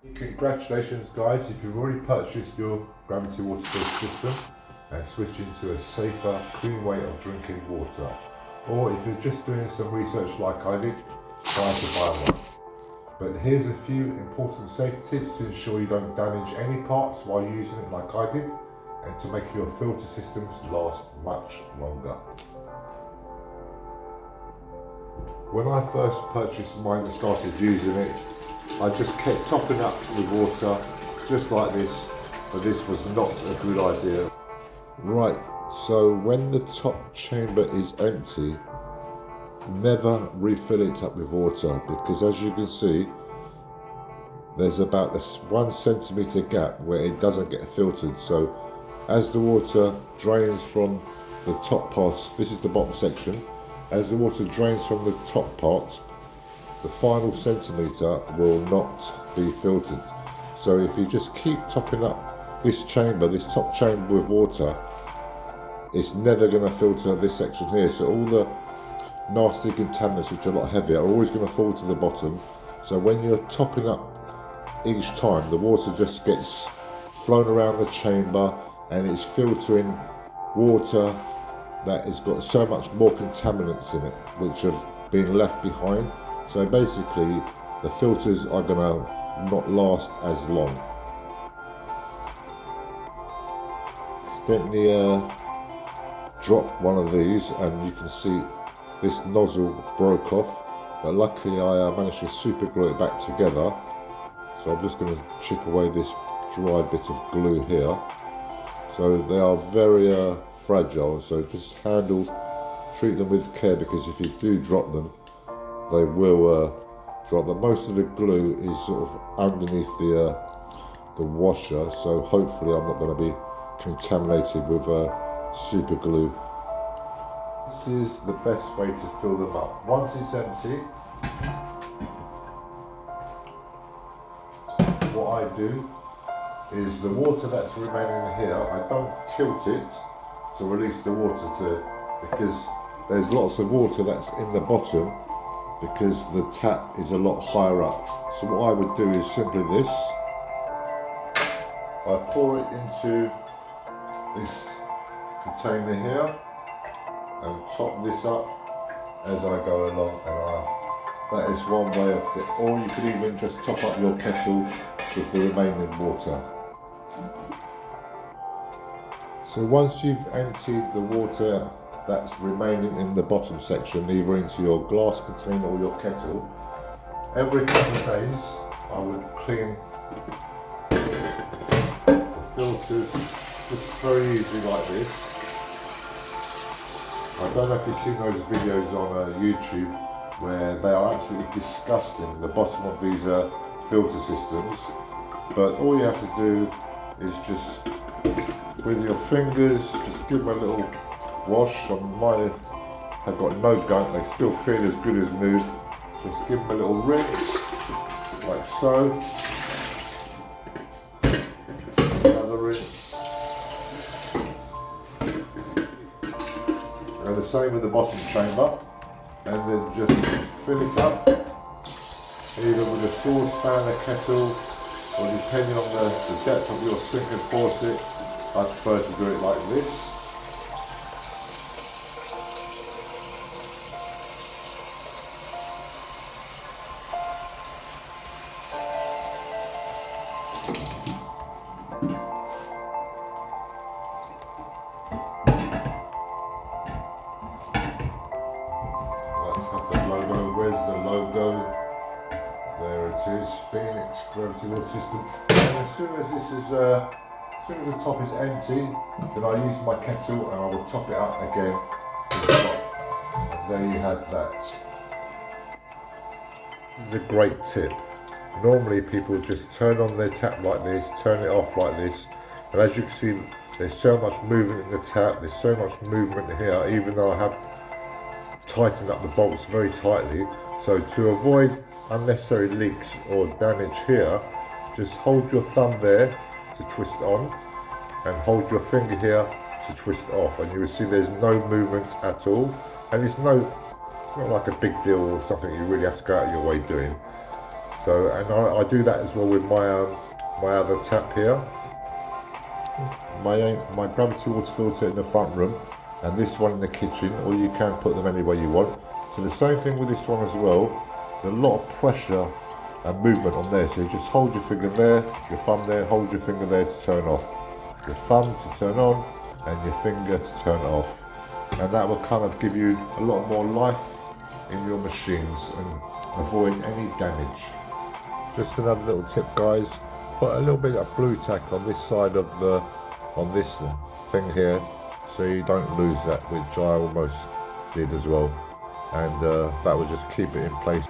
Congratulations guys, if you've already purchased your gravity water system and switched into a safer, clean way of drinking water. Or if you're just doing some research like I did, try to buy one. But here's a few important safety tips to ensure you don't damage any parts while using it like I did, and to make your filter systems last much longer. When I first purchased mine and started using it, I just kept topping up with water just like this, but this was not a good idea. Right, so when the top chamber is empty, never refill it up with water, because as you can see, there's about a 1 centimetre gap where it doesn't get filtered. So as the water drains from the top part, this is the bottom section, as the water drains from the top part, the final centimetre will not be filtered. So if you just keep topping up this chamber, this top chamber with water, it's never going to filter this section here. So all the nasty contaminants, which are a lot heavier, are always going to fall to the bottom. So when you're topping up each time, the water just gets flown around the chamber and it's filtering water that has got so much more contaminants in it, which have been left behind. So basically, the filters are going to not last as long. Accidentally dropped one of these, and you can see this nozzle broke off, but luckily I managed to super glue it back together. So I'm just going to chip away this dry bit of glue here. So they are very fragile, so just treat them with care, because if you do drop them, they will drop. But most of the glue is sort of underneath the washer, so hopefully I'm not going to be contaminated with super glue. This is the best way to fill them up. Once it's empty, what I do is the water that's remaining here, I don't tilt it to release the water because there's lots of water that's in the bottom, because the tap is a lot higher up. So what I would do is simply this. I pour it into this container here and top this up as I go along, and that is one way of it. Or you could even just top up your kettle with the remaining water. So once you've emptied the water that's remaining in the bottom section, either into your glass container or your kettle, every couple of days I would clean the filters just very easily like this. I don't know if you've seen those videos on YouTube where they are absolutely disgusting, the bottom of these filter systems, but all you have to do is just with your fingers just give them a little wash. On mine have got no gunk, they still feel as good as new. Just give them a little rinse, like so. Another rinse. And the same with the bottom chamber. And then just fill it up, either with a saucepan, a kettle, or depending on the depth of your sink and faucet. I prefer to do it like this. Let's have the logo. Where's the logo? There it is. Phoenix Gravity Water System. And as soon as the top is empty, then I use my kettle and I will top it up again to the top. And there you have that. This is a great tip. Normally people just turn on their tap like this, turn it off like this, and as you can see, there's so much movement in the tap, there's so much movement here, even though I have tightened up the bolts very tightly. So to avoid unnecessary leaks or damage here, just hold your thumb there to twist on and hold your finger here to twist off, and you will see there's no movement at all, and it's not like a big deal or something you really have to go out of your way doing. So, and I do that as well with my other tap here. My gravity water filter in the front room, and this one in the kitchen, or you can put them anywhere you want. So the same thing with this one as well. There's a lot of pressure and movement on there, so you just hold your finger there, your thumb there, hold your finger there to turn off, your thumb to turn on, and your finger to turn off, and that will kind of give you a lot more life in your machines and avoid any damage. Just another little tip, guys, put a little bit of blue tack on this side of on this thing here, so you don't lose that, which I almost did as well, and that will just keep it in place.